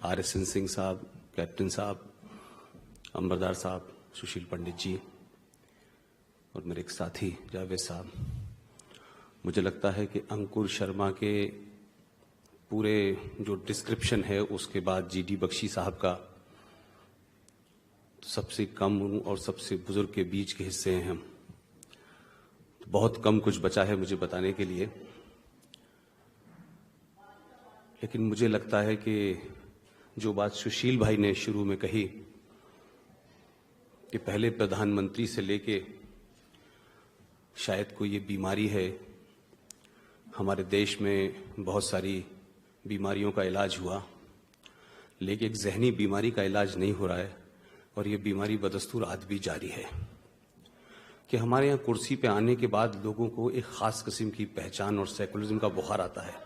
RSN Singh साहब, captain साहब, अंबरदार साहब, सुशील पंडित जी और मेरे एक साथी जावेद साहब, मुझे लगता है कि अंकुर शर्मा के पूरे जो डिस्क्रिप्शन है उसके बाद GD बख्शी साहब का सबसे कम और सबसे बुजुर्ग के बीच के हिस्से हैं हम। तो बहुत कम कुछ बचा है मुझे बताने के लिए, लेकिन मुझे लगता है कि जो बात सुशील भाई ने शुरू में कही कि पहले प्रधानमंत्री से लेके शायद कोई ये बीमारी है, हमारे देश में बहुत सारी बीमारियों का इलाज हुआ, लेकिन एक जहनी बीमारी का इलाज नहीं हो रहा है और ये बीमारी बदस्तूर आज भी जारी है कि हमारे यहाँ कुर्सी पे आने के बाद लोगों को एक खास किस्म की पहचान और सेकुलरिज्म का बुखार आता है।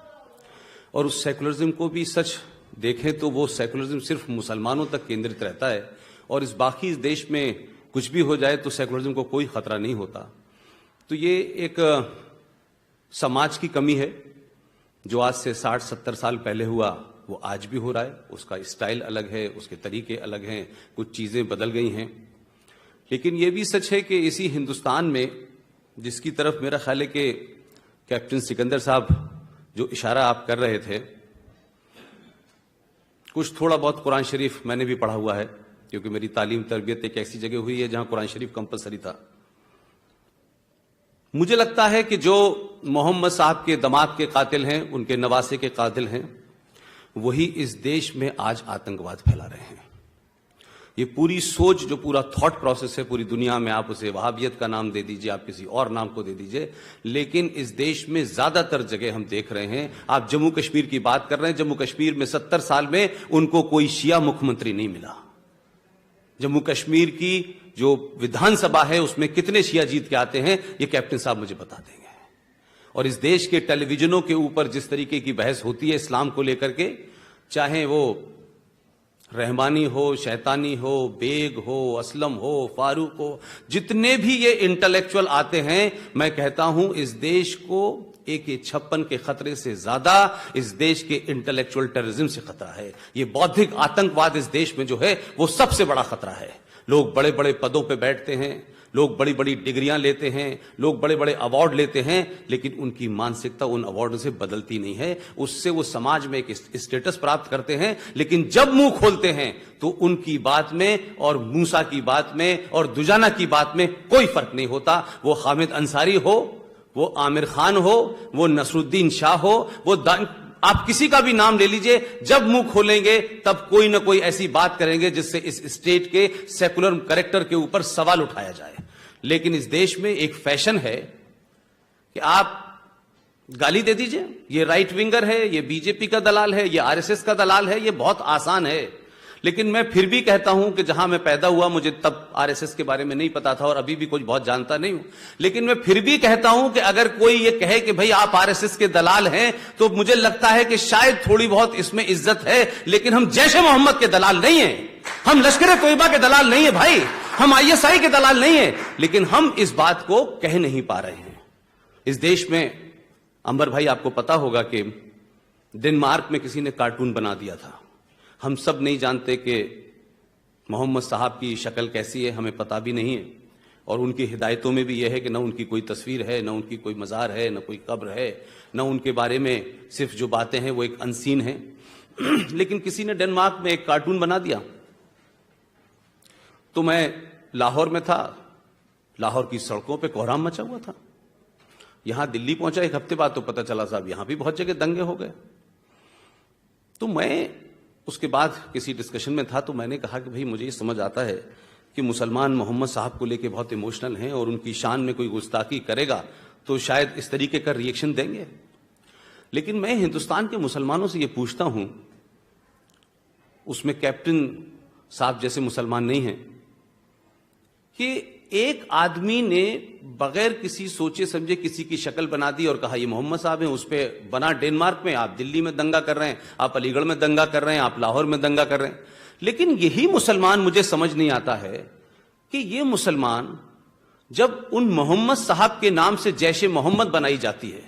और उस सेकुलरिज्म को भी सच देखें तो वो सेकुलरिज्म सिर्फ मुसलमानों तक केंद्रित रहता है और इस बाकी इस देश में कुछ भी हो जाए तो सेकुलरिज्म को कोई खतरा नहीं होता। तो ये एक समाज की कमी है जो आज से 60-70 साल पहले हुआ वो आज भी हो रहा है। उसका स्टाइल अलग है, उसके तरीके अलग हैं, कुछ चीजें बदल गई हैं, लेकिन ये भी सच है कि इसी हिंदुस्तान में जिसकी तरफ मेरा ख्याल है कि कैप्टन सिकंदर साहब जो इशारा आप कर रहे थे, कुछ थोड़ा बहुत कुरान शरीफ मैंने भी पढ़ा हुआ है क्योंकि मेरी तालीम तरबियत एक ऐसी जगह हुई है जहां कुरान शरीफ कंपलसरी था। मुझे लगता है कि जो मोहम्मद साहब के दामाद के कातिल हैं, उनके नवासे के कातिल हैं, वही इस देश में आज आतंकवाद फैला रहे हैं। ये पूरी सोच, जो पूरा थॉट प्रोसेस है पूरी दुनिया में, आप उसे वहाबियत का नाम दे दीजिए, आप किसी और नाम को दे दीजिए, लेकिन इस देश में ज्यादातर जगह हम देख रहे हैं। आप जम्मू कश्मीर की बात कर रहे हैं, जम्मू कश्मीर में 70 साल में उनको कोई शिया मुख्यमंत्री नहीं मिला। जम्मू कश्मीर की जो विधानसभा है उसमें कितने शिया जीत के आते हैं ये कैप्टन साहब मुझे बता देंगे। और इस देश के टेलीविजनों के ऊपर जिस तरीके की बहस होती है इस्लाम को लेकर के, चाहे वो रहमानी हो, शैतानी हो, बेग हो, असलम हो, फारूक हो, जितने भी ये इंटेलेक्चुअल आते हैं, मैं कहता हूं इस देश को AK-56 के खतरे से ज्यादा इस देश के इंटेलेक्चुअल टेररिज्म से खतरा है। ये बौद्धिक आतंकवाद इस देश में जो है वो सबसे बड़ा खतरा है। लोग बड़े बड़े पदों पे बैठते हैं, लोग बड़ी बड़ी डिग्रियां लेते हैं, लोग बड़े बड़े अवार्ड लेते हैं, लेकिन उनकी मानसिकता उन अवार्डों से बदलती नहीं है। उससे वो समाज में एक स्टेटस प्राप्त करते हैं, लेकिन जब मुंह खोलते हैं तो उनकी बात में और मूसा की बात में और दुजाना की बात में कोई फर्क नहीं होता। वो हामिद अंसारी हो, वो आमिर खान हो, वो नसरुद्दीन शाह हो, वो आप किसी का भी नाम ले लीजिए, जब मुंह खोलेंगे तब कोई ना कोई ऐसी बात करेंगे जिससे इस स्टेट के सेकुलर कैरेक्टर के ऊपर सवाल उठाया जाए। लेकिन इस देश में एक फैशन है कि आप गाली दे दीजिए, ये राइट विंगर है, ये बीजेपी का दलाल है, ये RSS का दलाल है, ये बहुत आसान है। लेकिन मैं फिर भी कहता हूं कि जहां मैं पैदा हुआ मुझे तब RSS के बारे में नहीं पता था और अभी भी कुछ बहुत जानता नहीं हूं, लेकिन मैं फिर भी कहता हूं कि अगर कोई ये कहे कि भाई आप RSS के दलाल हैं तो मुझे लगता है कि शायद थोड़ी बहुत इसमें इज्जत है, लेकिन हम जैशे मोहम्मद के दलाल नहीं हैं, हम लश्कर-ए-तोयबा के दलाल नहीं है भाई, हम ISI के दलाल नहीं है, लेकिन हम इस बात को कह नहीं पा रहे हैं। इस देश में अंबर भाई आपको पता होगा कि डेनमार्क में किसी ने कार्टून बना दिया था। हम सब नहीं जानते कि मोहम्मद साहब की शक्ल कैसी है, हमें पता भी नहीं है, और उनकी हिदायतों में भी यह है कि न उनकी कोई तस्वीर है, न उनकी कोई मज़ार है, न कोई कब्र है, न उनके बारे में सिर्फ जो बातें हैं वो एक अनसीन है। लेकिन किसी ने डेनमार्क में एक कार्टून बना दिया। तो मैं लाहौर में था, लाहौर की सड़कों पे कोहराम मचा हुआ था। यहां दिल्ली पहुंचा एक हफ्ते बाद तो पता चला साहब यहां भी बहुत जगह दंगे हो गए। तो मैं उसके बाद किसी डिस्कशन में था तो मैंने कहा कि भाई मुझे ये समझ आता है कि मुसलमान मोहम्मद साहब को लेके बहुत इमोशनल हैं और उनकी शान में कोई गुस्ताखी करेगा तो शायद इस तरीके का रिएक्शन देंगे, लेकिन मैं हिंदुस्तान के मुसलमानों से ये पूछता हूं, उसमें कैप्टन साहब जैसे मुसलमान नहीं हैं, कि एक आदमी ने बगैर किसी सोचे समझे किसी की शक्ल बना दी और कहा ये मोहम्मद साहब हैं, उस पे बना डेनमार्क में, आप दिल्ली में दंगा कर रहे हैं, आप अलीगढ़ में दंगा कर रहे हैं, आप लाहौर में दंगा कर रहे हैं। लेकिन यही मुसलमान, मुझे समझ नहीं आता है कि ये मुसलमान जब उन मोहम्मद साहब के नाम से जैशे मोहम्मद बनाई जाती है,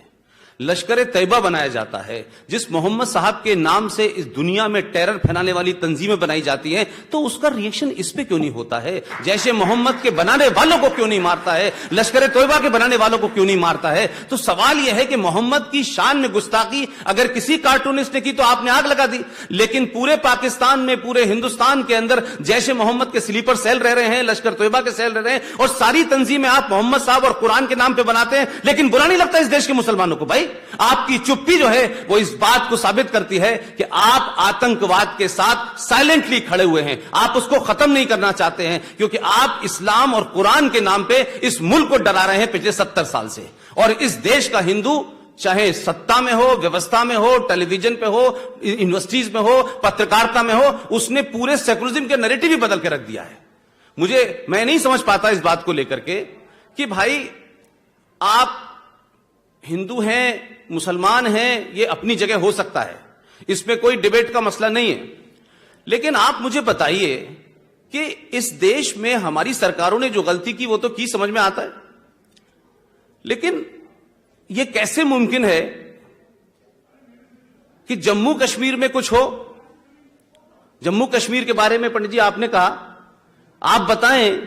लश्कर तैयबा बनाया जाता है, जिस मोहम्मद साहब के नाम से इस दुनिया में टेरर फैलाने वाली तंजीमें बनाई जाती हैं, तो उसका रिएक्शन इस पे क्यों नहीं होता है? जैसे मोहम्मद के बनाने वालों को क्यों नहीं मारता है? लश्कर तैयबा के बनाने वालों को क्यों नहीं मारता है? तो सवाल यह है कि मोहम्मद की शान में गुस्ताखी अगर किसी कार्टूनिस्ट ने की तो आपने आग लगा दी, लेकिन पूरे पाकिस्तान में, पूरे हिंदुस्तान के अंदर जैसे मोहम्मद के स्लीपर सेल रह रहे हैं, लश्कर तैयबा के सेल रह रहे हैं, और सारी तंजीमें आप मोहम्मद साहब और कुरान के नाम पे बनाते हैं, लेकिन बुरा नहीं लगता इस देश के मुसलमानों को? भाई आपकी चुप्पी जो है वो इस बात को साबित करती है कि आप आतंकवाद के साथ साइलेंटली खड़े हुए हैं, आप उसको खत्म नहीं करना चाहते हैं, क्योंकि आप इस्लाम और कुरान के नाम पे इस मुल्क को डरा रहे हैं पिछले 70 साल से। और इस देश का हिंदू चाहे सत्ता में हो, व्यवस्था में हो, टेलीविजन पे हो, यूनिवर्सिटीज में हो, पत्रकारिता में हो, उसने पूरे सेकुलरिज्म के नैरेटिव ही बदल के रख दिया है। मैं नहीं समझ पाता इस बात को लेकर के कि भाई आप हिंदू हैं, मुसलमान हैं, ये अपनी जगह हो सकता है, इसमें कोई डिबेट का मसला नहीं है, लेकिन आप मुझे बताइए कि इस देश में हमारी सरकारों ने जो गलती की वो तो की, समझ में आता है, लेकिन यह कैसे मुमकिन है कि जम्मू कश्मीर में कुछ हो? जम्मू कश्मीर के बारे में पंडित जी आपने कहा, आप बताएं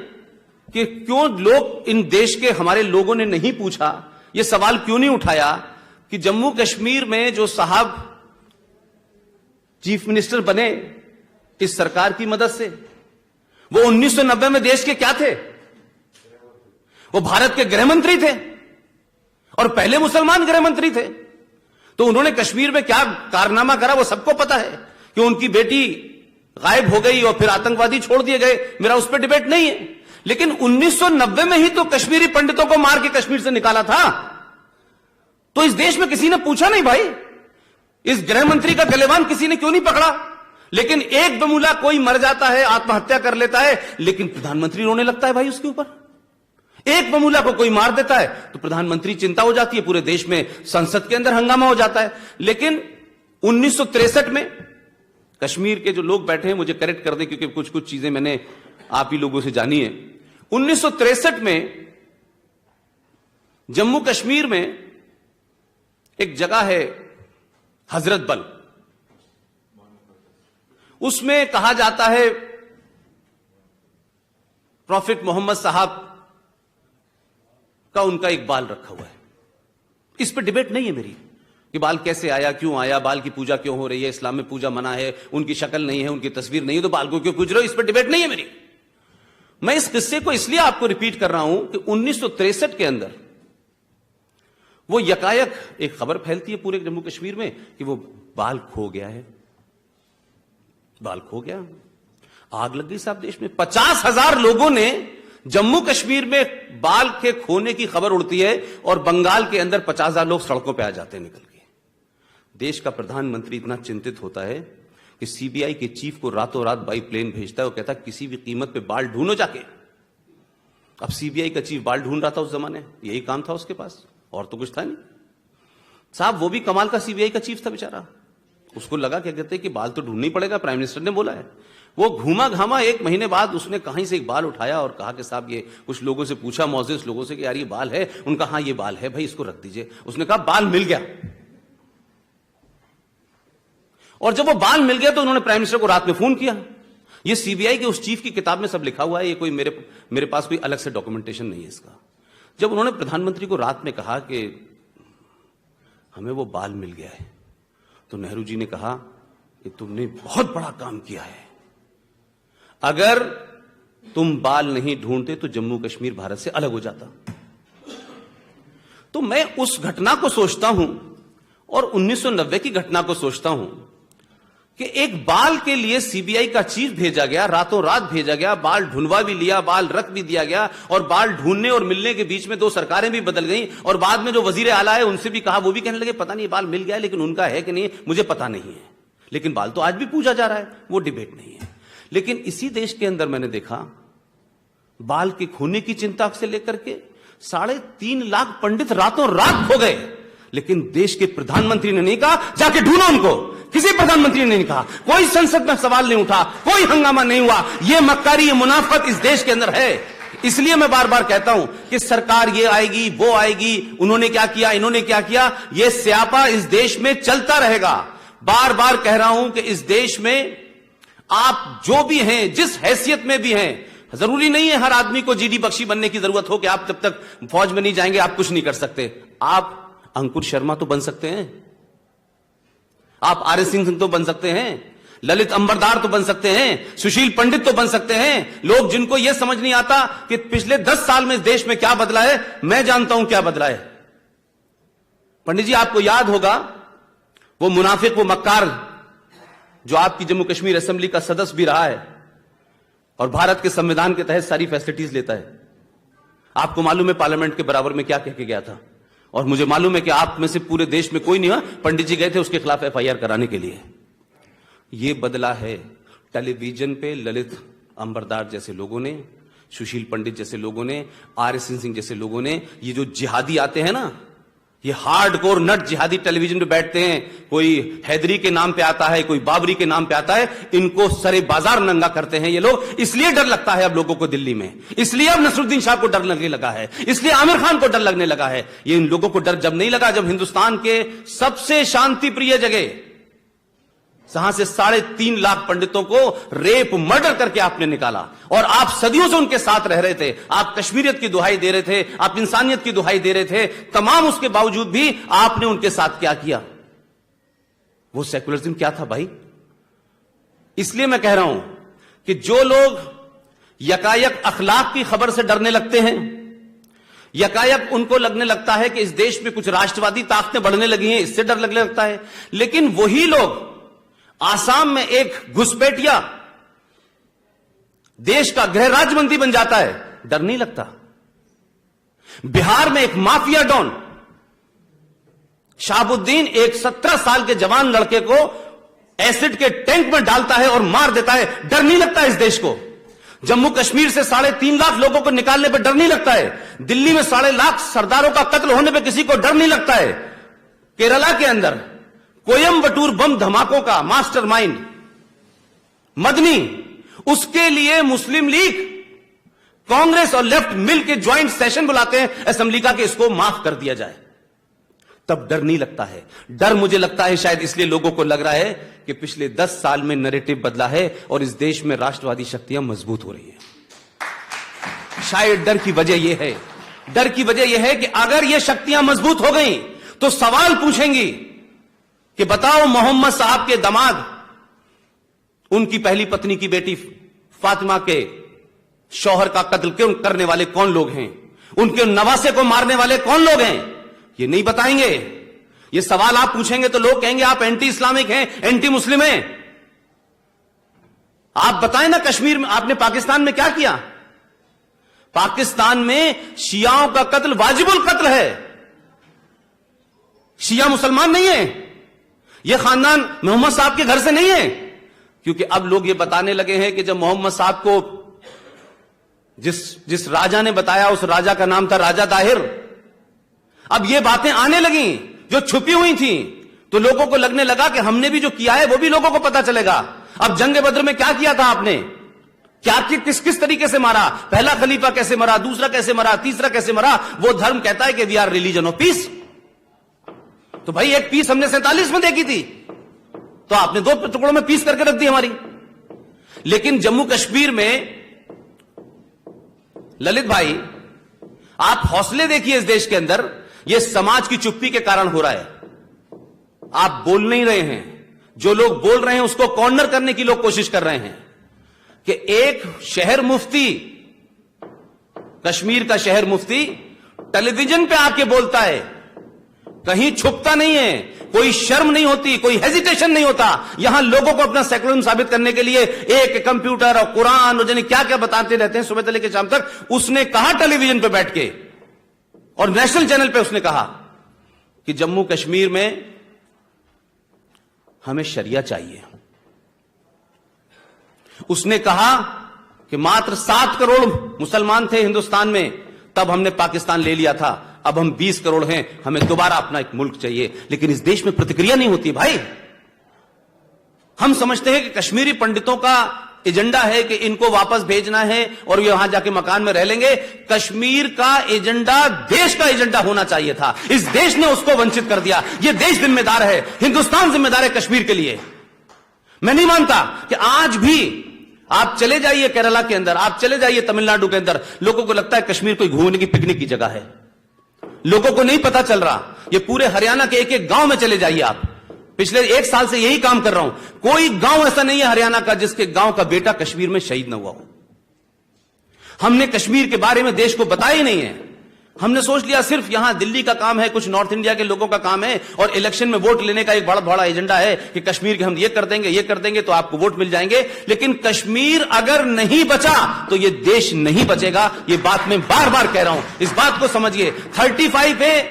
कि क्यों लोग, इन देश के हमारे लोगों ने नहीं पूछा, यह सवाल क्यों नहीं उठाया कि जम्मू कश्मीर में जो साहब चीफ मिनिस्टर बने इस सरकार की मदद से, वो 1990 में देश के क्या थे? वो भारत के गृह मंत्री थे और पहले मुसलमान गृह मंत्री थे। तो उन्होंने कश्मीर में क्या कारनामा करा वो सबको पता है कि उनकी बेटी गायब हो गई और फिर आतंकवादी छोड़ दिए गए, मेरा उस पर डिबेट नहीं है, लेकिन 1990 में ही तो कश्मीरी पंडितों को मार के कश्मीर से निकाला था। तो इस देश में किसी ने पूछा नहीं भाई, इस गृह मंत्री का गलेवान किसी ने क्यों नहीं पकड़ा? लेकिन एक बमूला कोई मर जाता है, आत्महत्या कर लेता है, लेकिन प्रधानमंत्री रोने लगता है भाई उसके ऊपर। एक बमूला को कोई मार देता है तो प्रधानमंत्री चिंता हो जाती है, पूरे देश में संसद के अंदर हंगामा हो जाता है। लेकिन 1963 में कश्मीर के जो लोग बैठे हैं मुझे करेक्ट कर दें, क्योंकि कुछ कुछ चीजें मैंने आप ही लोगों से जानी है। 1963 में जम्मू कश्मीर में एक जगह है हजरत बल, उसमें कहा जाता है प्रॉफिट मोहम्मद साहब का उनका एक बाल रखा हुआ है। इस पर डिबेट नहीं है मेरी कि बाल कैसे आया, क्यों आया, बाल की पूजा क्यों हो रही है, इस्लाम में पूजा मना है, उनकी शक्ल नहीं है, उनकी तस्वीर नहीं है, तो बाल को क्यों पूज रहे हो, इस पर डिबेट नहीं है मेरी। मैं इस किस्से को इसलिए आपको रिपीट कर रहा हूं कि 1963 के अंदर वो यकायक एक खबर फैलती है पूरे जम्मू कश्मीर में कि वो बाल खो गया है, बाल खो गया। आग लग गई साहब देश में। 50,000 लोगों ने जम्मू कश्मीर में बाल के खोने की खबर उड़ती है और बंगाल के अंदर 50,000 लोग सड़कों पे आ जाते हैं निकल के। देश का प्रधानमंत्री इतना चिंतित होता है कि सीबीआई के चीफ को रातों रात बाई प्लेन भेजता है, वो कहता है किसी भी कीमत पे बाल ढूंढो जाके। अब सीबीआई का चीफ बाल ढूंढ रहा था उस जमाने, यही काम था उसके पास, और तो कुछ था नहीं साहब। वो भी कमाल का सीबीआई का चीफ था बेचारा, उसको लगा क्या कहते हैं कि बाल तो ढूंढना ही पड़ेगा, प्राइम मिनिस्टर ने बोला है। वो घूमा घामा, 1 महीने बाद उसने कहीं से एक बाल उठाया और कहा कि साहब ये, कुछ लोगों से पूछा, मौजूद लोगों से कि यार ये बाल है, उनका हाँ ये बाल है भाई, इसको रख दीजिए। उसने कहा बाल मिल गया, और जब वो बाल मिल गया तो उन्होंने प्राइम मिनिस्टर को रात में फोन किया। ये सीबीआई के उस चीफ की किताब में सब लिखा हुआ है, ये कोई मेरे पास कोई अलग से डॉक्यूमेंटेशन नहीं है इसका। जब उन्होंने प्रधानमंत्री को रात में कहा कि हमें वो बाल मिल गया है, तो नेहरू जी ने कहा कि तुमने बहुत बड़ा काम किया है, अगर तुम बाल नहीं ढूंढते तो जम्मू कश्मीर भारत से अलग हो जाता। तो मैं उस घटना को सोचता हूं और 1990 की घटना को सोचता हूं कि एक बाल के लिए सीबीआई का चीफ भेजा गया, रातों रात भेजा गया, बाल ढूंढवा भी लिया, बाल रख भी दिया गया, और बाल ढूंढने और मिलने के बीच में 2 सरकारें भी बदल गईं, और बाद में जो वजीर आला है उनसे भी कहा, वो भी कहने लगे पता नहीं बाल मिल गया है, लेकिन उनका है कि नहीं मुझे पता नहीं है, लेकिन बाल तो आज भी पूजा जा रहा है, वो डिबेट नहीं है। लेकिन इसी देश के अंदर मैंने देखा बाल के खोने की चिंता से लेकर के 3.5 लाख पंडित रातों रात खो गए, लेकिन देश के प्रधानमंत्री ने नहीं कहा जाके ढूंढो उनको, किसी प्रधानमंत्री ने नहीं कहा, कोई संसद में सवाल नहीं उठा, कोई हंगामा नहीं हुआ। यह मक्कारी, ये मुनाफत इस देश के अंदर है। इसलिए मैं बार बार कहता हूं कि सरकार ये आएगी, वो आएगी, उन्होंने क्या किया, इन्होंने क्या किया, यह स्यापा इस देश में चलता रहेगा। बार बार कह रहा हूं कि इस देश में आप जो भी हैं, जिस हैसियत में भी हैं, जरूरी नहीं है हर आदमी को जीडी बख्शी बनने की जरूरत हो कि आप जब तक फौज में नहीं जाएंगे आप कुछ नहीं कर सकते। आप अंकुर शर्मा तो बन सकते हैं, आप आर एस सिंह तो बन सकते हैं, ललित अंबरदार तो बन सकते हैं, सुशील पंडित तो बन सकते हैं। लोग जिनको यह समझ नहीं आता कि पिछले 10 साल में इस देश में क्या बदला है, मैं जानता हूं क्या बदला है। पंडित जी, आपको याद होगा वो मुनाफिक, वो मक्कार जो आपकी जम्मू कश्मीर असेंबली का सदस्य भी रहा है और भारत के संविधान के तहत सारी फैसिलिटीज लेता है। आपको मालूम है पार्लियामेंट के बराबर में क्या कह के गया था, और मुझे मालूम है कि आप में से पूरे देश में कोई नहीं हुआ, पंडित जी गए थे उसके खिलाफ एफआईआर कराने के लिए। यह बदला है टेलीविजन पे ललित अंबरदार जैसे लोगों ने, सुशील पंडित जैसे लोगों ने, आर एस सिंह जैसे लोगों ने। ये जो जिहादी आते हैं ना, ये हार्डकोर नट जिहादी टेलीविजन पे बैठते हैं, कोई हैदरी के नाम पे आता है, कोई बाबरी के नाम पे आता है, इनको सरे बाजार नंगा करते हैं ये लोग। इसलिए डर लगता है अब लोगों को दिल्ली में, इसलिए अब नसरुद्दीन शाह को डर लगने लगा है, इसलिए आमिर खान को डर लगने लगा है। ये इन लोगों को डर जब नहीं लगा जब हिंदुस्तान के सबसे शांति प्रिय जगह जहां से 3.5 लाख पंडितों को रेप मर्डर करके आपने निकाला, और आप सदियों से उनके साथ रह रहे थे, आप कश्मीरियत की दुहाई दे रहे थे, आप इंसानियत की दुहाई दे रहे थे, तमाम उसके बावजूद भी आपने उनके साथ क्या किया? वो सेकुलरिज्म क्या था भाई? इसलिए मैं कह रहा हूं कि जो लोग यकायक अखलाक की खबर से डरने लगते हैं, यकायक उनको लगने लगता है कि इस देश में कुछ राष्ट्रवादी ताकतें बढ़ने लगी हैं, इससे डर लगने लगता है, लेकिन वही लोग आसाम में एक घुसपैठिया देश का गृह राज्य मंत्री बन जाता है, डर नहीं लगता। बिहार में एक माफिया डॉन शहाबुद्दीन एक 17 साल के जवान लड़के को एसिड के टैंक में डालता है और मार देता है, डर नहीं लगता इस देश को। जम्मू कश्मीर से 3.5 लाख लोगों को निकालने पर डर नहीं लगता है। दिल्ली में 1.5 लाख सरदारों का कत्ल होने पर किसी को डर नहीं लगता है। केरला के अंदर कोयम्बटूर बम धमाकों का मास्टरमाइंड मदनी, उसके लिए मुस्लिम लीग, कांग्रेस और लेफ्ट मिलकर ज्वाइंट सेशन बुलाते हैं असेंबली का कि इसको माफ कर दिया जाए, तब डर नहीं लगता है। डर मुझे लगता है शायद इसलिए लोगों को लग रहा है कि पिछले 10 साल में नैरेटिव बदला है और इस देश में राष्ट्रवादी शक्तियां मजबूत हो रही हैं। शायद डर की वजह यह है, डर की वजह यह है कि अगर यह शक्तियां मजबूत हो गई तो सवाल पूछेंगी कि बताओ मोहम्मद साहब के दामाद, उनकी पहली पत्नी की बेटी फातिमा के शौहर का कत्ल क्यों करने वाले कौन लोग हैं, उनके नवासे को मारने वाले कौन लोग हैं, ये नहीं बताएंगे। ये सवाल आप पूछेंगे तो लोग कहेंगे आप एंटी इस्लामिक हैं, एंटी मुस्लिम हैं। आप बताएं ना, कश्मीर में आपने पाकिस्तान में क्या किया? पाकिस्तान में शियाओं का कत्ल वाजिबुल कत्ल है, शिया मुसलमान नहीं है, यह खानदान मोहम्मद साहब के घर से नहीं है। क्योंकि अब लोग यह बताने लगे हैं कि जब मोहम्मद साहब को जिस राजा ने बताया, उस राजा का नाम था राजा दाहिर, अब ये बातें आने लगी जो छुपी हुई थी, तो लोगों को लगने लगा कि हमने भी जो किया है वो भी लोगों को पता चलेगा। अब जंग बद्र में क्या किया था आपने, क्या किस तरीके से मारा, पहला खलीफा कैसे मरा, दूसरा कैसे मरा, तीसरा कैसे मरा। वो धर्म कहता है कि we are religion of peace. तो भाई एक पीस हमने 47 में देखी थी, तो आपने 2 टुकड़ों में पीस करके रख दी हमारी। लेकिन जम्मू कश्मीर में ललित भाई, आप हौसले देखिए इस देश के अंदर, यह समाज की चुप्पी के कारण हो रहा है। आप बोल नहीं रहे हैं, जो लोग बोल रहे हैं उसको कॉर्नर करने की लोग कोशिश कर रहे हैं कि एक शहर मुफ्ती, कश्मीर का शहर मुफ्ती टेलीविजन पे आके बोलता है, कहीं छुपता नहीं है, कोई शर्म नहीं होती, कोई हेजिटेशन नहीं होता। यहां लोगों को अपना सेकुलरिज्म साबित करने के लिए एक कंप्यूटर और कुरान और जाने क्या क्या बताते रहते हैं सुबह से लेकर शाम तक। उसने कहा टेलीविजन पे बैठ के और नेशनल चैनल पे उसने कहा कि जम्मू कश्मीर में हमें शरिया चाहिए। उसने कहा कि मात्र 7 करोड़ मुसलमान थे हिंदुस्तान में, तब हमने पाकिस्तान ले लिया था, अब हम 20 करोड़ हैं, हमें दोबारा अपना एक मुल्क चाहिए। लेकिन इस देश में प्रतिक्रिया नहीं होती भाई। हम समझते हैं कि कश्मीरी पंडितों का एजेंडा है कि इनको वापस भेजना है और ये वहां जाके मकान में रह लेंगे। कश्मीर का एजेंडा देश का एजेंडा होना चाहिए था। इस देश ने उसको वंचित कर दिया। ये देश जिम्मेदार है, हिंदुस्तान जिम्मेदार है कश्मीर के लिए। मैं नहीं मानता कि आज भी आप चले जाइए केरला के अंदर, आप चले जाइए तमिलनाडु के अंदर, लोगों को लगता है कश्मीर कोई घूमने की पिकनिक की जगह है। लोगों को नहीं पता चल रहा। ये पूरे हरियाणा के एक एक गांव में चले जाइए आप, पिछले 1 साल से यही काम कर रहा हूं, कोई गांव ऐसा नहीं है हरियाणा का जिसके गांव का बेटा कश्मीर में शहीद न हुआ हो। हमने कश्मीर के बारे में देश को बताया ही नहीं है। हमने सोच लिया सिर्फ यहां दिल्ली का काम है, कुछ नॉर्थ इंडिया के लोगों का काम है और इलेक्शन में वोट लेने का एक बड़ा बड़ा एजेंडा है कि कश्मीर के हम ये कर देंगे तो आपको वोट मिल जाएंगे। लेकिन कश्मीर अगर नहीं बचा तो ये देश नहीं बचेगा। ये बात मैं बार बार कह रहा हूं, इस बात को समझिए। 35A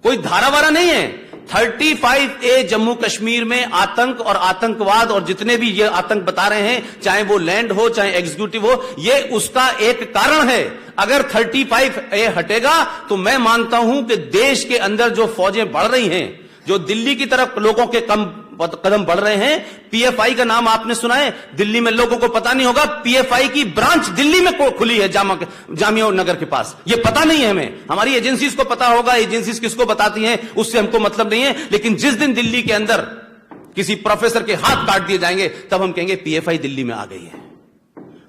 कोई धारावारा नहीं है। 35A जम्मू कश्मीर में आतंक और आतंकवाद और जितने भी ये आतंक बता रहे हैं, चाहे वो लैंड हो चाहे एग्जीक्यूटिव हो, ये उसका एक कारण है। अगर 35A हटेगा तो मैं मानता हूं कि देश के अंदर जो फौजें बढ़ रही हैं, जो दिल्ली की तरफ लोगों के कदम बढ़ रहे हैं, PFI का नाम आपने सुना है? दिल्ली में लोगों को पता नहीं होगा, PFI की ब्रांच दिल्ली में खुली है, जामिया नगर के पास। ये पता नहीं है हमें। हमारी एजेंसीज को पता होगा, एजेंसीज किसको बताती हैं उससे हमको मतलब नहीं है। लेकिन जिस दिन दिल्ली के अंदर किसी प्रोफेसर के हाथ काट दिए जाएंगे तब हम कहेंगे PFI दिल्ली में आ गई है।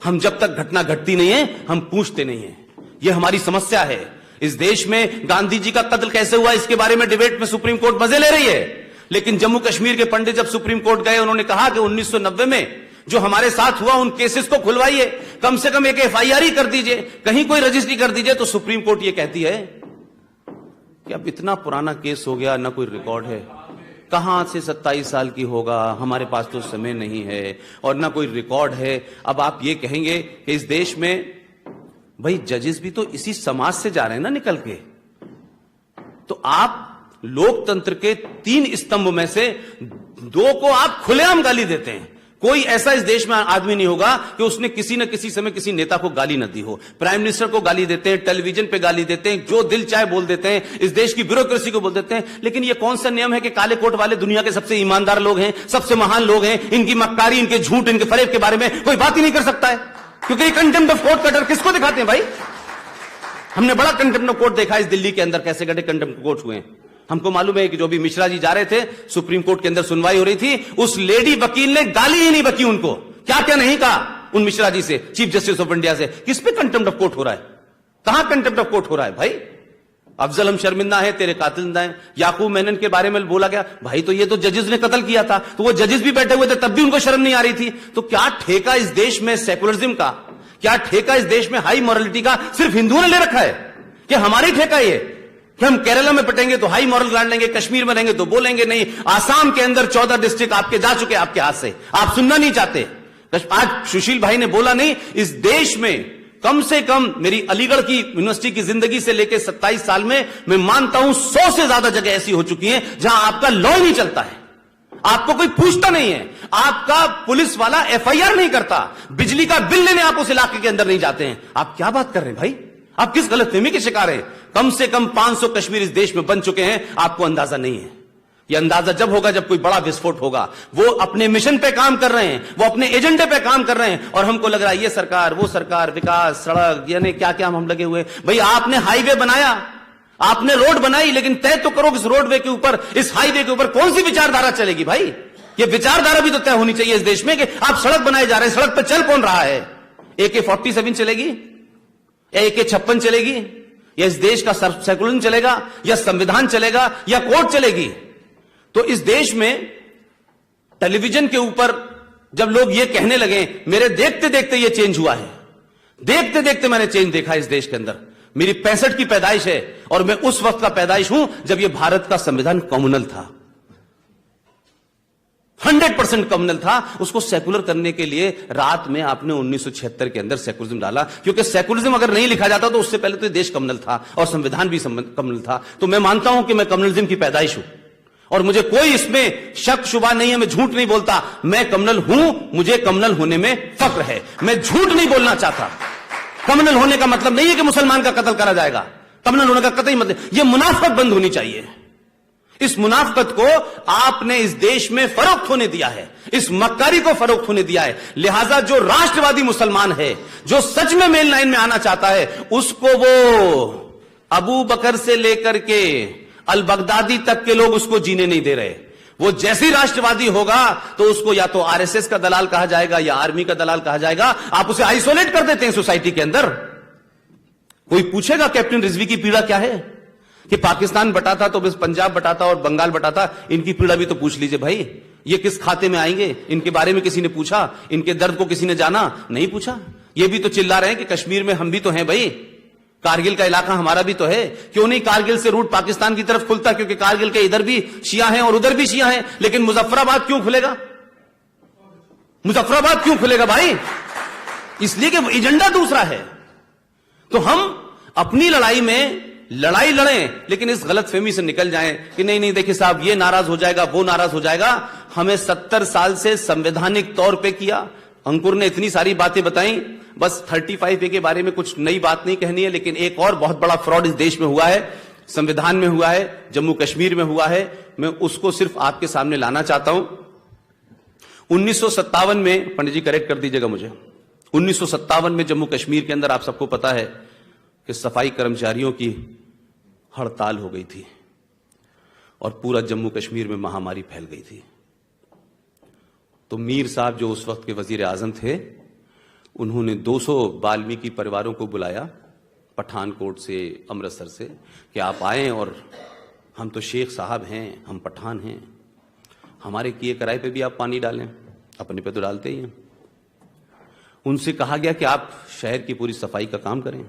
हम जब तक घटना घटती नहीं है हम पूछते नहीं है। यह हमारी समस्या है। इस देश में गांधी जी का कत्ल कैसे हुआ इसके बारे में डिबेट में सुप्रीम कोर्ट मजे ले रही है। लेकिन जम्मू कश्मीर के पंडित जब सुप्रीम कोर्ट गए, उन्होंने कहा कि 1990 में जो हमारे साथ हुआ उन केसेस को खुलवाइए, कम से कम एक FIR ही कर दीजिए, कहीं कोई रजिस्ट्री कर दीजिए। तो सुप्रीम कोर्ट ये कहती है कि अब इतना पुराना केस हो गया, ना कोई रिकॉर्ड है, कहां से 27 साल की होगा, हमारे पास तो समय नहीं है और ना कोई रिकॉर्ड है। अब आप ये कहेंगे कि इस देश में भाई जजेस भी तो इसी समाज से जा रहे हैं ना निकल के। तो आप लोकतंत्र के 3 स्तंभ में से 2 को आप खुलेआम गाली देते हैं। कोई ऐसा इस देश में आदमी नहीं होगा कि उसने किसी न किसी समय किसी नेता को गाली न दी हो। प्राइम मिनिस्टर को गाली देते हैं, टेलीविजन पे गाली देते हैं, जो दिल चाहे बोल देते हैं, इस देश की ब्यूरोक्रेसी को बोल देते हैं। लेकिन ये कौन सा नियम है कि काले कोट वाले दुनिया के सबसे ईमानदार लोग हैं, सबसे महान लोग हैं, इनकी मक्कारी, इनके झूठ, इनके फरेब के बारे में कोई बात ही नहीं कर सकता है? क्योंकि कंटेम्प्ट ऑफ कोर्ट का डर किसको दिखाते हैं भाई? हमने बड़ा कंटेम्प्ट ऑफ कोर्ट देखा इस दिल्ली के अंदर, कैसे गए कंटेम्प्ट ऑफ कोर्ट हुए। हमको मालूम है कि जो भी मिश्रा जी जा रहे थे, सुप्रीम कोर्ट के अंदर सुनवाई हो रही थी, उस लेडी वकील ने गाली ही नहीं बकी उनको, क्या क्या नहीं कहा उन मिश्रा जी से, चीफ जस्टिस ऑफ इंडिया से। किस पे कंटेम्प्ट ऑफ कोर्ट हो रहा है? कहां कंटेम्प्ट ऑफ कोर्ट हो रहा है भाई? अफजल हम शर्मिंदा है, तेरे कातिल जिंदा है। याकूब मेनन के बारे में बोला गया, भाई तो ये तो जजेस ने कत्ल किया था, तो वो जजेस भी बैठे हुए थे, तब भी उनको शर्म नहीं आ रही थी। तो क्या ठेका इस देश में सेकुलरिज्म का, क्या ठेका इस देश में हाई मॉरलिटी का सिर्फ हिंदुओं ने ले रखा है? कि हमारी ठेका ये कि हम केरला में पटेंगे तो हाई मॉरल ग्रांड लेंगे, कश्मीर में रहेंगे तो बोलेंगे नहीं। आसाम के अंदर 14 डिस्ट्रिक्ट आपके जा चुके आपके हाथ से, आप सुनना नहीं चाहते। आज सुशील भाई ने बोला नहीं, इस देश में कम से कम मेरी अलीगढ़ की यूनिवर्सिटी की जिंदगी से लेकर 27 साल में मैं मानता हूं 100 से ज्यादा जगह ऐसी हो चुकी हैं जहां आपका लॉ ही नहीं चलता है, आपको कोई पूछता नहीं है, आपका पुलिस वाला FIR नहीं करता, बिजली का बिल लेने आप उस इलाके के अंदर नहीं जाते हैं। आप क्या बात कर रहे हैं भाई? आप किस गलतफहमी के शिकार हैं? कम से कम 500 कश्मीर इस देश में बन चुके हैं, आपको अंदाजा नहीं है। यह अंदाजा जब होगा जब कोई बड़ा विस्फोट होगा। वो अपने मिशन पे काम कर रहे हैं, वो अपने एजेंडे पे काम कर रहे हैं और हमको लग रहा है ये सरकार वो सरकार, विकास, सड़क, यानी क्या क्या हम लगे हुए। भाई आपने हाईवे बनाया, आपने रोड बनाई, लेकिन तय तो करो इस रोडवे के ऊपर, इस हाईवे के ऊपर कौन सी विचारधारा चलेगी भाई? ये विचारधारा भी तो तय होनी चाहिए इस देश में कि आप सड़क बनाए जा रहे हैं, सड़क पर चल कौन रहा है? AK-47 चलेगी या AK-56 चलेगी, या इस देश का सेकुलरिज्म चलेगा, या संविधान चलेगा, या कोर्ट चलेगी? तो इस देश में टेलीविजन के ऊपर जब लोग ये कहने लगे, मेरे देखते देखते ये चेंज हुआ है, देखते देखते मैंने चेंज देखा इस देश के अंदर। मेरी 65 की पैदाइश है और मैं उस वक्त का पैदाइश हूं जब ये भारत का संविधान कम्युनल था, 100% कम्युनल था। उसको सेकुलर करने के लिए रात में आपने 1976 के अंदर सेकुलरिज्म डाला, क्योंकि सेकुलरिज्म अगर नहीं लिखा जाता तो उससे पहले तो देश कम्युनल था और संविधान भी कम्युनल था। तो मैं मानता हूं कि मैं कम्युनलिज्म की पैदाइश हूं और मुझे कोई इसमें शक शुबा नहीं है, मैं झूठ नहीं बोलता, मैं कम्युनल हूं, मुझे कम्युनल होने में फक्र है, मैं झूठ नहीं बोलना चाहता। कम्युनल होने का मतलब नहीं है कि मुसलमान का कत्ल करा जाएगा, कम्युनल होने का कतई मतलब, यह मुनाफत बंद होनी चाहिए। इस मुनाफकत को आपने इस देश में फरोख्त होने दिया है, इस मक्कारी को फरोख्त होने दिया है। लिहाजा जो राष्ट्रवादी मुसलमान है, जो सच में मेन लाइन में आना चाहता है, उसको वो अबू बकर से लेकर के अल बगदादी तक के लोग उसको जीने नहीं दे रहे। वो जैसी राष्ट्रवादी होगा तो उसको या तो आरएसएस का दलाल कहा जाएगा या आर्मी का दलाल कहा जाएगा। आप उसे आइसोलेट कर देते हैं सोसाइटी के अंदर। कोई पूछेगा कैप्टन रिजवी की पीड़ा क्या है कि पाकिस्तान बटा था तो बस पंजाब बटा था और बंगाल बटा था, इनकी पीड़ा भी तो पूछ लीजिए भाई। ये किस खाते में आएंगे? इनके बारे में किसी ने पूछा? इनके दर्द को किसी ने जाना? नहीं पूछा। ये भी तो चिल्ला रहे हैं कि कश्मीर में हम भी तो हैं भाई, कारगिल का इलाका हमारा भी तो है। क्यों नहीं कारगिल से रूट पाकिस्तान की तरफ खुलता? क्योंकि कारगिल के इधर भी शिया हैं और उधर भी शिया हैं। लेकिन मुजफ्फराबाद क्यों खुलेगा? मुजफ्फराबाद क्यों खुलेगा भाई? इसलिए कि एजेंडा दूसरा है। तो हम अपनी लड़ाई में लड़ाई लड़ें, लेकिन इस गलतफहमी से निकल जाएं कि नहीं नहीं देखिए साहब, ये नाराज हो जाएगा, वो नाराज हो जाएगा। हमें 70 साल से संवैधानिक तौर पे किया। अंकुर ने इतनी सारी बातें बताई, बस 35A के बारे में कुछ नई बात नहीं कहनी है। लेकिन एक और बहुत बड़ा फ्रॉड इस देश में हुआ है, संविधान में हुआ है, जम्मू कश्मीर में हुआ है। मैं उसको सिर्फ आपके सामने लाना चाहता हूं। 1957 में, पंडित जी करेक्ट कर दीजिएगा मुझे, 1957 में जम्मू कश्मीर के अंदर आप सबको पता है कि सफाई कर्मचारियों की हड़ताल हो गई थी और पूरा जम्मू कश्मीर में महामारी फैल गई थी। तो मीर साहब जो उस वक्त के वजीर आजम थे, उन्होंने 200 वाल्मीकि परिवारों को बुलाया पठानकोट से, अमृतसर से, कि आप आएं और हम तो शेख साहब हैं, हम पठान हैं, हमारे किए कराए पे भी आप पानी डालें, अपने पे तो डालते ही हैं। उनसे कहा गया कि आप शहर की पूरी सफाई का काम करें।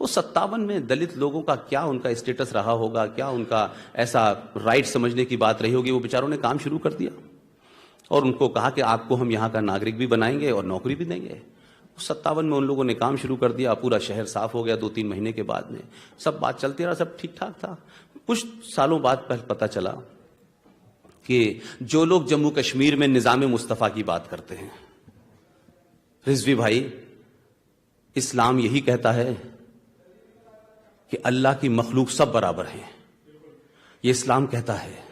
वो 57 में दलित लोगों का क्या उनका स्टेटस रहा होगा, क्या उनका ऐसा राइट समझने की बात रही होगी, वो बेचारों ने काम शुरू कर दिया और उनको कहा कि आपको हम यहां का नागरिक भी बनाएंगे और नौकरी भी देंगे। 57 में उन लोगों ने काम शुरू कर दिया, पूरा शहर साफ हो गया 2-3 महीने के बाद में। सब बात चलती रहा, सब ठीक ठाक था। कुछ सालों बाद पता चला कि जो लोग जम्मू कश्मीर में निजाम मुस्तफा की बात करते हैं, रिजवी भाई, इस्लाम यही कहता है कि अल्लाह की मखलूक सब बराबर है, ये इस्लाम कहता है।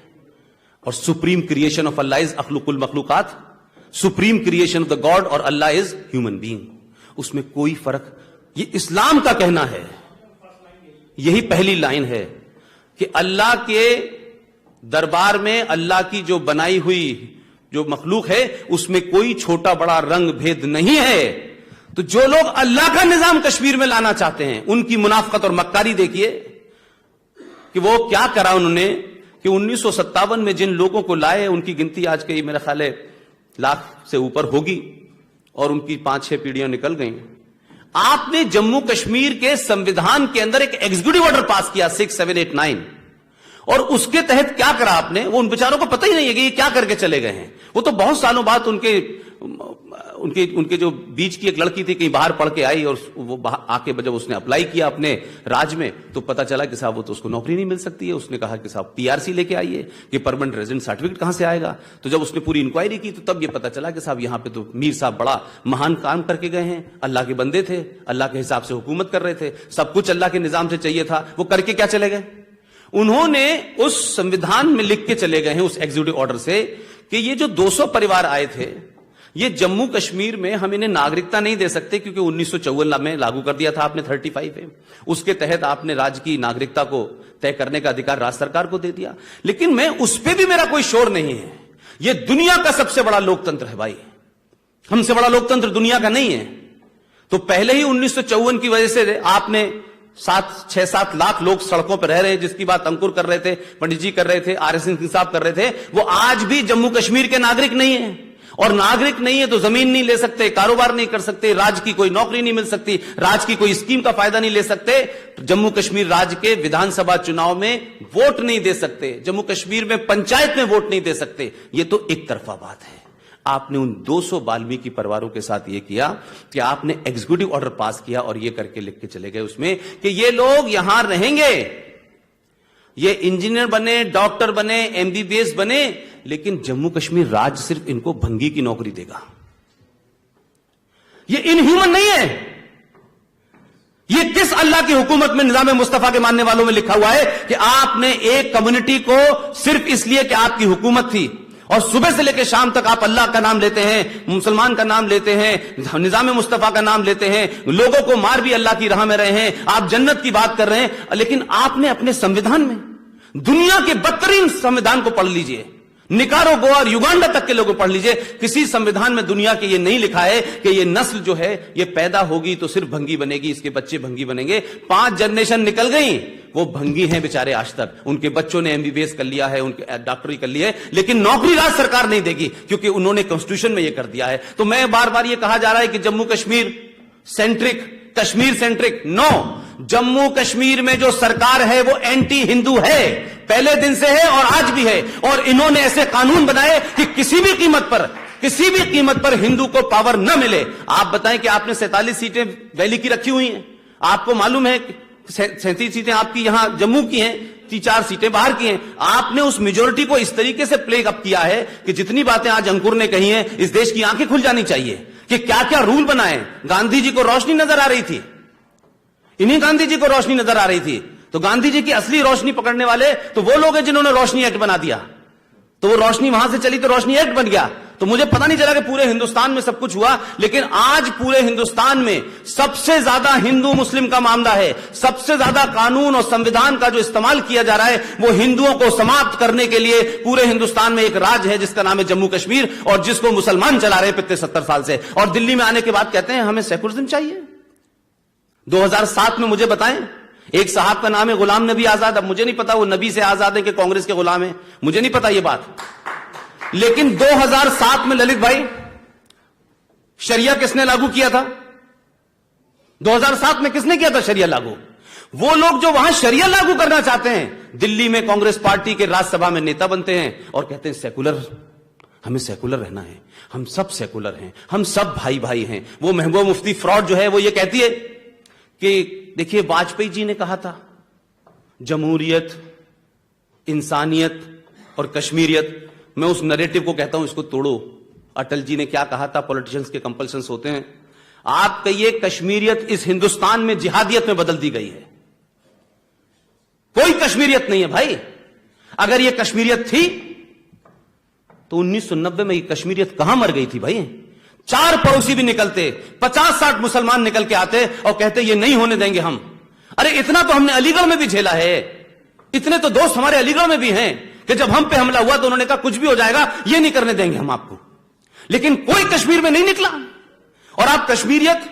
और supreme creation of Allah is अखलुकुल मखलूकात, supreme creation of the God, और अल्लाह इज ह्यूमन बीइंग। उसमें कोई फर्क, ये इस्लाम का कहना है। यही पहली लाइन है कि अल्लाह के दरबार में अल्लाह की जो बनाई हुई जो मखलूक है, उसमें कोई छोटा बड़ा रंग भेद नहीं है। तो जो लोग अल्लाह का निजाम कश्मीर में लाना चाहते हैं, उनकी मुनाफकत और मक्कारी देखिए कि वो क्या करा उन्होंने कि 1957 में जिन लोगों को लाए, उनकी गिनती आज के मेरा ख्याल है लाख से ऊपर होगी और उनकी 5-6 पीढ़ियां निकल गई। आपने जम्मू कश्मीर के संविधान के अंदर एक एग्जीक्यूटिव ऑर्डर पास किया 6, 7, 8, 9, और उसके तहत क्या करा आपने, वो उन बेचारों को पता ही नहीं है कि ये क्या करके चले गए हैं। वो तो बहुत सालों बाद उनके जो बीच की एक लड़की थी, कहीं बाहर पढ़ के आई और वो आके जब उसने अप्लाई किया अपने राज्य में, तो पता चला कि साहब वो तो उसको नौकरी नहीं मिल सकती है। उसने कहा कि साहब पीआरसी लेके आइए, कि परमानेंट रेजिडेंट सर्टिफिकेट कहां से आएगा। तो जब उसने पूरी इंक्वायरी की तो तब ये पता चला कि साहब यहां पे तो मीर साहब बड़ा महान काम करके गए हैं, अल्लाह के बंदे थे, अल्लाह के हिसाब से हुकूमत कर रहे थे, सब कुछ अल्लाह के निजाम से चाहिए था। वो करके क्या चले गए? उन्होंने उस संविधान में लिख के चले गए हैं, उस एग्जीक्यूटिव ऑर्डर से, कि ये जो 200 परिवार आए थे, ये जम्मू कश्मीर में हम इन्हें नागरिकता नहीं दे सकते, क्योंकि 1954 में लागू कर दिया था आपने 35A। उसके तहत आपने राज्य की नागरिकता को तय करने का अधिकार राज्य सरकार को दे दिया। लेकिन मैं उस पर भी मेरा कोई शोर नहीं है। ये दुनिया का सबसे बड़ा लोकतंत्र है भाई, हमसे बड़ा लोकतंत्र दुनिया का नहीं है। तो पहले ही 1954 की वजह से आपने 6-7 लाख लोग सड़कों पर रह रहे हैं, जिसकी बात अंकुर कर रहे थे, पंडित जी कर रहे थे, आरएसएस सिंह साहब कर रहे थे। वो आज भी जम्मू कश्मीर के नागरिक नहीं है, और नागरिक नहीं है तो जमीन नहीं ले सकते, कारोबार नहीं कर सकते, राज्य की कोई नौकरी नहीं मिल सकती, राज्य की कोई स्कीम का फायदा नहीं ले सकते, जम्मू कश्मीर राज्य के विधानसभा चुनाव में वोट नहीं दे सकते, जम्मू कश्मीर में पंचायत में वोट नहीं दे सकते। ये तो एक तरफा बात है। आपने उन 200 वाल्मीकि परिवारों के साथ यह किया कि आपने एग्जीक्यूटिव ऑर्डर पास किया और यह करके लिख के चले गए उसमें कि ये लोग यहां रहेंगे, ये इंजीनियर बने, डॉक्टर बने, एमबीबीएस बने, लेकिन जम्मू कश्मीर राज्य सिर्फ इनको भंगी की नौकरी देगा। ये इनह्यूमन नहीं है। ये किस अल्लाह की हुकूमत में, निजाम मुस्तफा के मानने वालों में लिखा हुआ है कि आपने एक कम्युनिटी को सिर्फ इसलिए कि आपकी हुकूमत थी और सुबह से लेकर शाम तक आप अल्लाह का नाम लेते हैं, मुसलमान का नाम लेते हैं, निजाम मुस्तफा का नाम लेते हैं, लोगों को मार भी अल्लाह की राह में रहे हैं, आप जन्नत की बात कर रहे हैं, लेकिन आपने अपने संविधान में, दुनिया के बदतरीन संविधान को पढ़ लीजिए, निकारागुआ और युगांडा तक के लोगों को पढ़ लीजिए, किसी संविधान में दुनिया के ये नहीं लिखा है कि ये नस्ल जो है ये पैदा होगी तो सिर्फ भंगी बनेगी, इसके बच्चे भंगी बनेंगे। 5 जनरेशन निकल गई, वो भंगी हैं बेचारे आज तक, उनके बच्चों ने एमबीबीएस कर लिया है, उनके डॉक्टरी कर लिया है, लेकिन नौकरी राज सरकार नहीं देगी क्योंकि उन्होंने कॉन्स्टिट्यूशन में ये कर दिया है। तो मैं बार बार ये कहा जा रहा है कि Jammu Kashmir centric, Kashmir centric, no, Jammu Kashmir में जो सरकार है वो एंटी हिंदू है, पहले दिन से है और आज भी है, और इन्होंने ऐसे कानून बनाए कि किसी भी कीमत पर हिंदू को पावर न मिले। आप बताएं कि आपने 47 सीटें वैली की रखी हुई हैं, आपको मालूम है 37 सीटें आपकी यहां जम्मू की हैं, 4 सीटें बाहर की हैं। आपने उस मेजोरिटी को इस तरीके से प्ले अप किया है कि जितनी बातें आज अंकुर ने कही हैं, इस देश की आंखें खुल जानी चाहिए कि क्या क्या रूल बनाए। गांधी जी को रोशनी नजर आ रही थी, इन्हीं गांधी जी को रोशनी नजर आ रही थी, तो गांधी जी की असली रोशनी पकड़ने वाले तो वो लोग हैं जिन्होंने रोशनी एक्ट बना दिया, तो वो रोशनी वहां से चली तो रोशनी एक्ट बन गया। तो मुझे पता नहीं चला कि पूरे हिंदुस्तान में सब कुछ हुआ, लेकिन आज पूरे हिंदुस्तान में सबसे ज्यादा हिंदू मुस्लिम का मामला है, सबसे ज्यादा कानून और संविधान का जो इस्तेमाल किया जा रहा है वो हिंदुओं को समाप्त करने के लिए पूरे हिंदुस्तान में एक राज्य है जिसका नाम है जम्मू कश्मीर, और जिसको मुसलमान चला रहे हैं पिछले 70 साल से। और दिल्ली में आने के बाद कहते हैं हमें सेकुलरिज्म चाहिए। 2007 में मुझे बताएं, एक साहब का नाम है गुलाम नबी आजाद, अब मुझे नहीं पता वो नबी से आजाद है कि कांग्रेस के गुलाम है, मुझे नहीं पता ये बात, लेकिन 2007 में ललित भाई शरिया किसने लागू किया था? 2007 में किसने किया था शरिया लागू? वो लोग जो वहां शरिया लागू करना चाहते हैं, दिल्ली में कांग्रेस पार्टी के राज्यसभा में नेता बनते हैं और कहते हैं सेकुलर, हमें सेकुलर रहना है, हम सब सेकुलर हैं, हम सब भाई भाई हैं। वो महबूबा मुफ्ती फ्रॉड जो है वो ये कहती है कि देखिए वाजपेयी जी ने कहा था जमहूरियत, इंसानियत और कश्मीरियत। मैं उस नैरेटिव को कहता हूं इसको तोड़ो। अटल जी ने क्या कहा था, पॉलिटिशियंस के कंपल्शंस होते हैं। आप कहिए कश्मीरियत इस हिंदुस्तान में जिहादियत में बदल दी गई है, कोई कश्मीरियत नहीं है भाई। अगर यह कश्मीरियत थी तो 1990 में ये कश्मीरियत कहां मर गई थी भाई? 4 पड़ोसी भी निकलते, 50-60 मुसलमान निकल के आते और कहते ये नहीं होने देंगे हम। अरे इतना तो हमने अलीगढ़ में भी झेला है, इतने तो दोस्त हमारे अलीगढ़ में भी हैं कि जब हम पे हमला हुआ तो उन्होंने कहा कुछ भी हो जाएगा, ये नहीं करने देंगे हम आपको। लेकिन कोई कश्मीर में नहीं निकला, और आप कश्मीरियत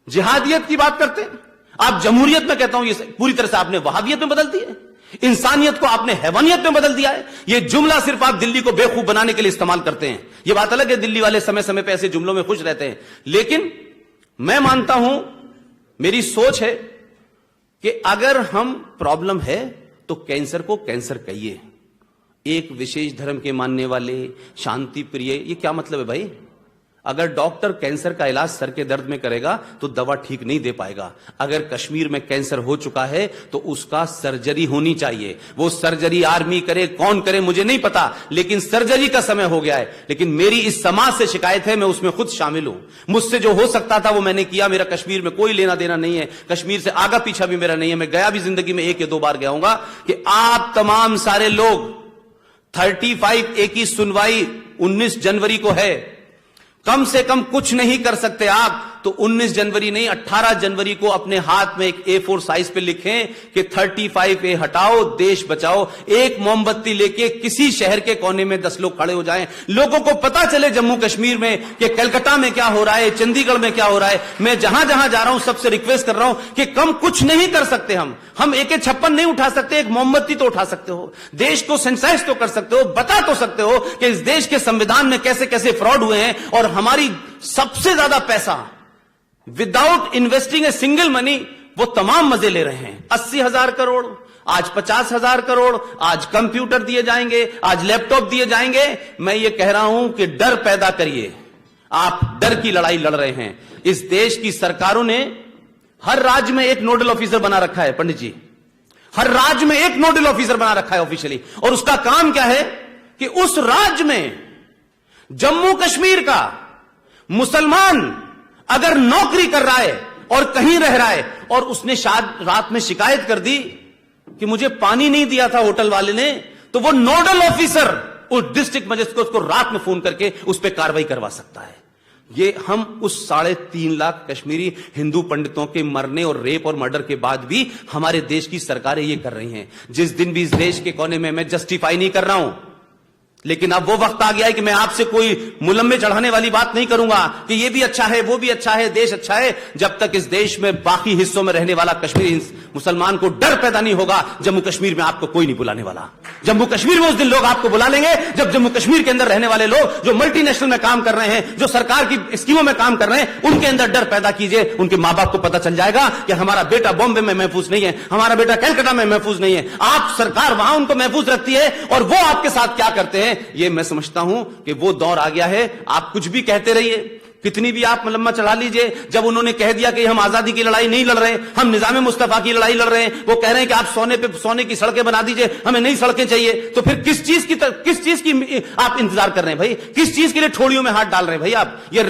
जिहादियत की बात करते हैं। आप जमहूरियत में, कहता हूं ये पूरी तरह से आपने वहाबियत में बदल दी है, इंसानियत को आपने हैवानियत में बदल दिया है। यह जुमला सिर्फ आप दिल्ली को बेवकूफ बनाने के लिए इस्तेमाल करते हैं। यह बात अलग है, दिल्ली वाले समय समय पे ऐसे जुमलों में खुश रहते हैं, लेकिन मैं मानता हूं, मेरी सोच है कि अगर हम प्रॉब्लम है तो कैंसर को कैंसर कहिए। एक विशेष धर्म के मानने वाले, शांति प्रिय, ये क्या मतलब है भाई? अगर डॉक्टर कैंसर का इलाज सर के दर्द में करेगा तो दवा ठीक नहीं दे पाएगा। अगर कश्मीर में कैंसर हो चुका है तो उसका सर्जरी होनी चाहिए। वो सर्जरी आर्मी करे, कौन करे मुझे नहीं पता, लेकिन सर्जरी का समय हो गया है। लेकिन मेरी इस समाज से शिकायत है, मैं उसमें खुद शामिल हूं। मुझसे जो हो सकता था वो मैंने किया। मेरा कश्मीर में कोई लेना देना नहीं है, कश्मीर से आगा पीछा भी मेरा नहीं है। मैं गया भी जिंदगी में 1 या 2 बार गया हूंगा। कि आप तमाम सारे लोग 35A की सुनवाई 19 जनवरी को है, कम से कम कुछ नहीं कर सकते आप तो 19 जनवरी नहीं 18 जनवरी को अपने हाथ में एक A4 साइज पे लिखें कि 35A हटाओ, देश बचाओ। एक मोमबत्ती लेके किसी शहर के कोने में 10 लोग खड़े हो जाएं, लोगों को पता चले जम्मू कश्मीर में कि कलकत्ता में क्या हो रहा है, चंडीगढ़ में क्या हो रहा है। मैं जहां जहां जा रहा हूं सबसे रिक्वेस्ट कर रहा हूं कि कम कुछ नहीं कर सकते हम AK-56 नहीं उठा सकते, एक मोमबत्ती तो उठा सकते हो, देश को सेंसाइज तो कर सकते हो, बता तो सकते हो कि इस देश के संविधान में कैसे कैसे फ्रॉड हुए हैं। और हमारी सबसे ज्यादा पैसा without investing a single money वो तमाम मजे ले रहे हैं। 80,000 करोड़, आज 50,000 करोड़, आज कंप्यूटर दिए जाएंगे, आज लैपटॉप दिए जाएंगे। मैं ये कह रहा हूं कि डर पैदा करिए। आप डर की लड़ाई लड़ रहे हैं। इस देश की सरकारों ने हर राज्य में एक नोडल ऑफिसर बना रखा है पंडित जी, हर राज्य में एक नोडल ऑफिसर बना रखा है ऑफिशियली। और उसका काम क्या है कि उस राज्य में जम्मू कश्मीर का मुसलमान अगर नौकरी कर रहा है, और कहीं रह रहा है और उसने शायद रात में शिकायत कर दी कि मुझे पानी नहीं दिया था होटल वाले ने, तो वो नोडल ऑफिसर उस डिस्ट्रिक्ट मजिस्ट्रेट को रात में फोन करके उस पर कार्रवाई करवा सकता है। ये हम उस 3.5 लाख कश्मीरी हिंदू पंडितों के मरने और रेप और मर्डर के बाद भी हमारे देश की सरकारें ये कर रही हैं। जिस दिन भी इस देश के कोने में, मैं जस्टिफाई नहीं कर रहा हूं, लेकिन अब वो वक्त आ गया है कि मैं आपसे कोई मुलम्मे चढ़ाने वाली बात नहीं करूंगा कि ये भी अच्छा है, वो भी अच्छा है, देश अच्छा है। जब तक इस देश में बाकी हिस्सों में रहने वाला कश्मीरी मुसलमान को डर पैदा नहीं होगा, जम्मू कश्मीर में आपको कोई नहीं बुलाने वाला। जम्मू कश्मीर में उस दिन लोग आपको बुला लेंगे जब जम्मू कश्मीर के अंदर रहने वाले लोग जो मल्टीनेशनल में काम कर रहे हैं, जो सरकार की स्कीमों में काम कर रहे हैं, उनके अंदर डर पैदा कीजिए। उनके मां बाप को पता चल जाएगा कि हमारा बेटा बॉम्बे में महफूज नहीं है, हमारा बेटा कलकत्ता में महफूज नहीं है। आप सरकार वहां उनको महफूज रखती है और वो आपके साथ क्या करते हैं, ये मैं समझता हूं कि वो दौर आ गया है। आप कुछ भी कहते रहिए, कितनी भी आप मुलम्मा चढ़ा लीजिए। जब उन्होंने कह दिया कि हम आजादी की लड़ाई नहीं लड़ रहे, हम निजाम मुस्तफा की लड़ाई लड़ रहे हैं, वो कह रहे हैं कि आप सोने की सड़कें बना दीजिए, हमें नई सड़कें चाहिए, तो फिर किस चीज की आप इंतजार कर रहे हैं भाई? किस चीज के लिए ठोड़ियों में हाथ डाल रहे हैं भाई आप? ये